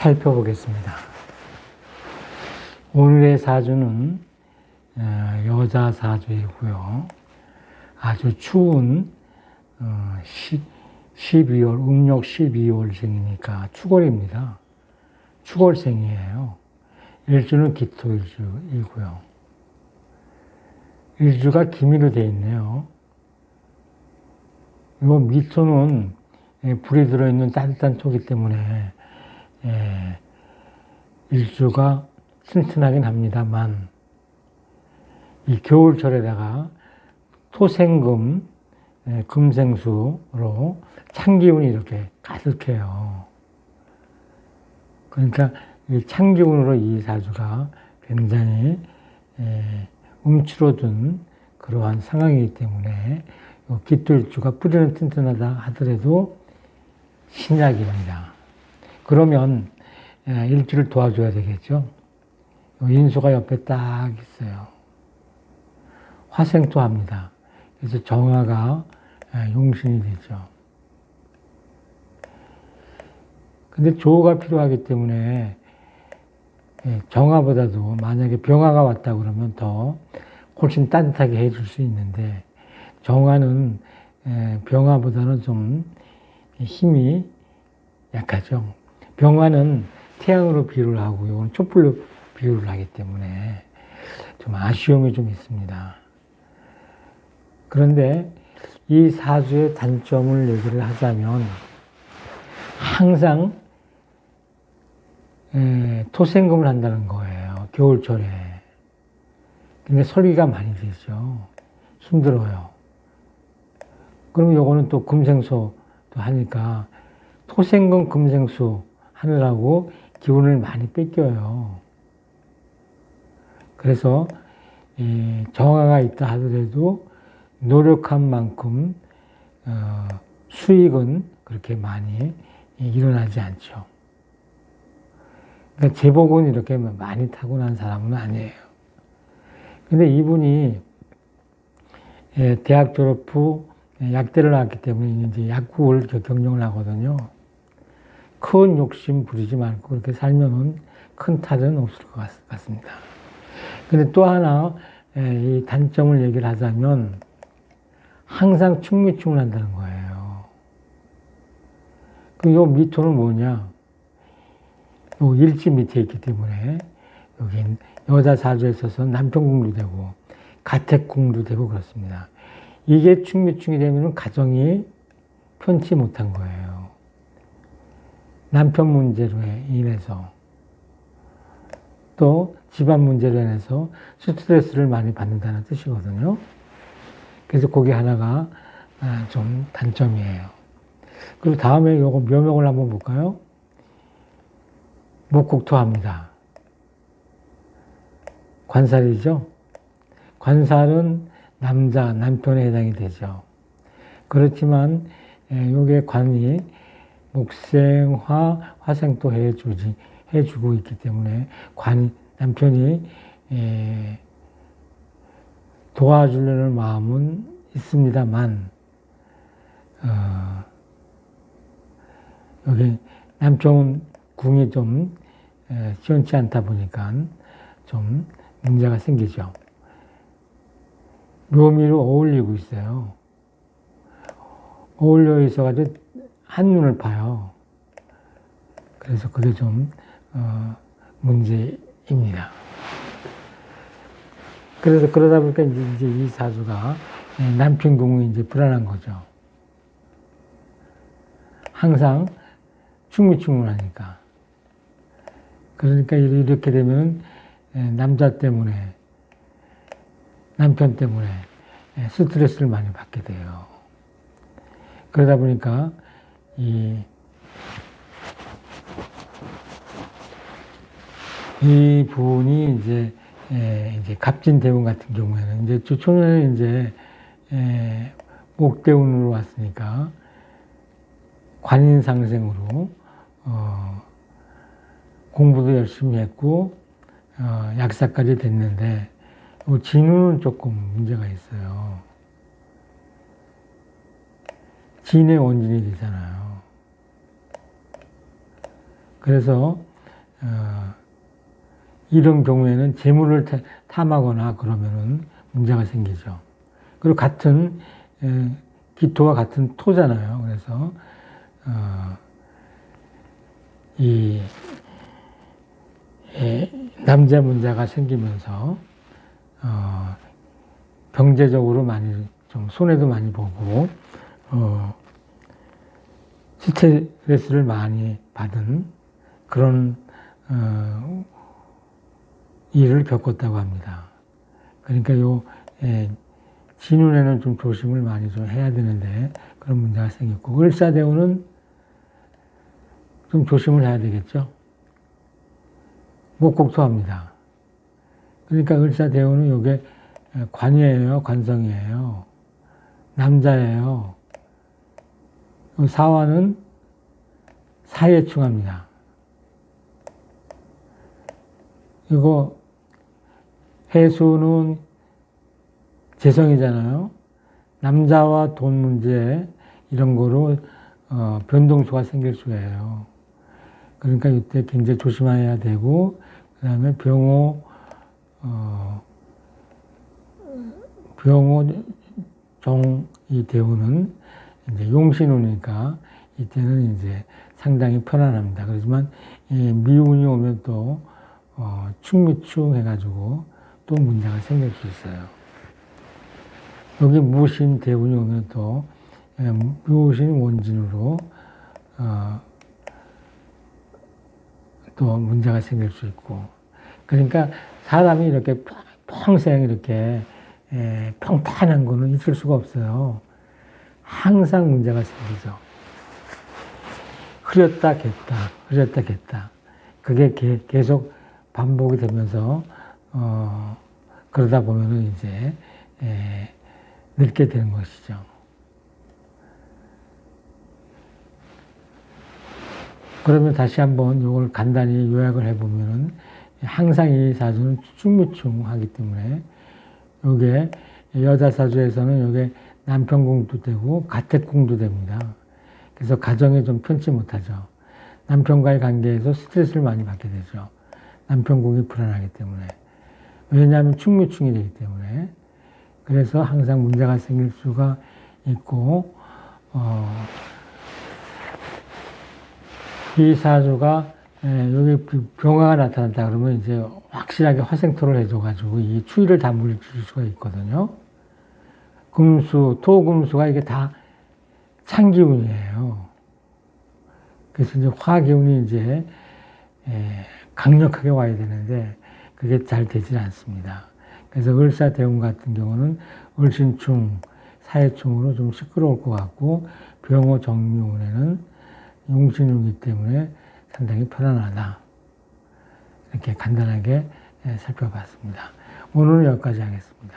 살펴보겠습니다. 오늘의 사주는 여자 사주이고요. 아주 추운 12월, 음력 12월생이니까 추월입니다. 추월생이에요. 일주는 기토일주이고요. 일주가 기미로 되어 있네요. 이 미토는 불이 들어있는 따뜻한 토기 때문에 일주가 튼튼하긴 합니다만, 이 겨울철에다가 토생금, 금생수로 찬기운이 이렇게 가득해요. 그러니까 이 찬기운으로 이 사주가 굉장히 움츠러든 그러한 상황이기 때문에 기토일주가 뿌리는 튼튼하다 하더라도 신약입니다. 그러면 일주를 도와줘야 되겠죠. 인수가 옆에 딱 있어요. 화생토합니다. 그래서 정화가 용신이 되죠. 근데 조가 필요하기 때문에 정화보다도 만약에 병화가 왔다 그러면 더 훨씬 따뜻하게 해줄 수 있는데, 정화는 병화보다는 좀 힘이 약하죠. 병화는 태양으로 비유를 하고 이건 촛불로 비유를 하기 때문에 좀 아쉬움이 좀 있습니다. 그런데 이 사주의 단점을 얘기를 하자면 항상 토생금을 한다는 거예요. 겨울철에. 근데 설기가 많이 되죠. 힘들어요. 그러면 요거는 또 금생수도 하니까 토생금 금생수 하느라고 기운을 많이 뺏겨요. 그래서 정화가 있다 하더라도 노력한 만큼 수익은 그렇게 많이 일어나지 않죠. 그러니까 제복은 이렇게 많이 타고난 사람은 아니에요. 근데 이분이 대학 졸업 후 약대를 나왔기 때문에 이제 약국을 경영을 하거든요. 큰 욕심 부리지 말고 그렇게 살면은 큰 탈은 없을 것 같습니다. 근데 또 하나 이 단점을 얘기를 하자면 항상 충미충을 한다는 거예요. 그럼 요 미토는 뭐냐? 요 일지 밑에 있기 때문에 여긴 여자 사주에 있어서 남편궁도 되고 가택궁도 되고 그렇습니다. 이게 충미충이 되면 가정이 편치 못한 거예요. 남편 문제로 인해서 또 집안 문제로 인해서 스트레스를 많이 받는다는 뜻이거든요. 그래서 그게 하나가 좀 단점이에요. 그리고 다음에 요거 묘목을 한번 볼까요? 목국토합니다. 관살이죠. 관살은 남편에 해당이 되죠. 그렇지만 요게 관이 목생화, 화생토 해주고 있기 때문에 남편이 도와주려는 마음은 있습니다만, 여기 남편 궁이 좀 시원치 않다 보니까 좀 문제가 생기죠. 묘미로 어울리고 있어요. 어울려 있어가지고 한눈을 봐요. 그래서 그게 좀 문제입니다. 그래서 그러다 보니까 이제 이 사주가 남편 궁이 이제 불안한 거죠. 항상 충미충문하니까. 그러니까 이렇게 되면 남편 때문에 스트레스를 많이 받게 돼요. 그러다 보니까 이 분이 이제 갑진대운 같은 경우에는 이제 초년에 이제 목대운으로 왔으니까 관인상생으로 공부도 열심히 했고 약사까지 됐는데 진우는 조금 문제가 있어요. 진의 원진이 되잖아요. 그래서 이런 경우에는 재물을 탐하거나 그러면은 문제가 생기죠. 그리고 같은 기토와 같은 토잖아요. 그래서 이 남자 문제가 생기면서 경제적으로 많이 좀 손해도 많이 보고 스트레스를 많이 받은 그런 일을 겪었다고 합니다. 그러니까 진운에는 좀 조심을 많이 좀 해야 되는데 그런 문제가 생겼고, 을사대운은 좀 조심을 해야 되겠죠. 목곡토합니다. 그러니까 을사대운은 이게 관이에요, 관성이에요, 남자예요. 사화는 사예충합니다. 이거 해수는 재성이잖아요. 남자와 돈 문제 이런 거로 변동수가 생길 수가 있어요. 그러니까 이때 굉장히 조심해야 되고, 그 다음에 병호 정이 대우는 이제 용신운이니까 이때는 이제 상당히 편안합니다. 그렇지만 미운이 오면 또 충미충 해가지고 또 문제가 생길 수 있어요. 여기 무신 대운이 오면 또 무신 원진으로 또 문제가 생길 수 있고, 그러니까 사람이 이렇게 평생 이렇게 평탄한 거는 있을 수가 없어요. 항상 문제가 생기죠. 흐렸다 겠다, 흐렸다 겠다. 그게 계속 반복이 되면서 그러다 보면은 이제 늙게 되는 것이죠. 그러면 다시 한번 이걸 간단히 요약을 해보면은, 항상 이 사주는 충무충하기 때문에 요게 여자 사주에서는 요게 남편궁도 되고 가택궁도 됩니다. 그래서 가정에 좀 편치 못하죠. 남편과의 관계에서 스트레스를 많이 받게 되죠. 남편궁이 불안하기 때문에. 왜냐하면 충무충이 되기 때문에. 그래서 항상 문제가 생길 수가 있고, 이 사주가 여기 병화가 나타났다 그러면 이제 확실하게 화생토를 해줘가지고 이 추위를 다 물리칠 수가 있거든요. 금수, 토금수가 이게 다 찬기운이에요. 그래서 이제 화기운이 이제 강력하게 와야 되는데 그게 잘 되질 않습니다. 그래서 을사대운 같은 경우는 을신충, 사해충으로 좀 시끄러울 것 같고, 병호 정미운에는 용신이기 때문에 상당히 편안하다. 이렇게 간단하게 살펴봤습니다. 오늘은 여기까지 하겠습니다.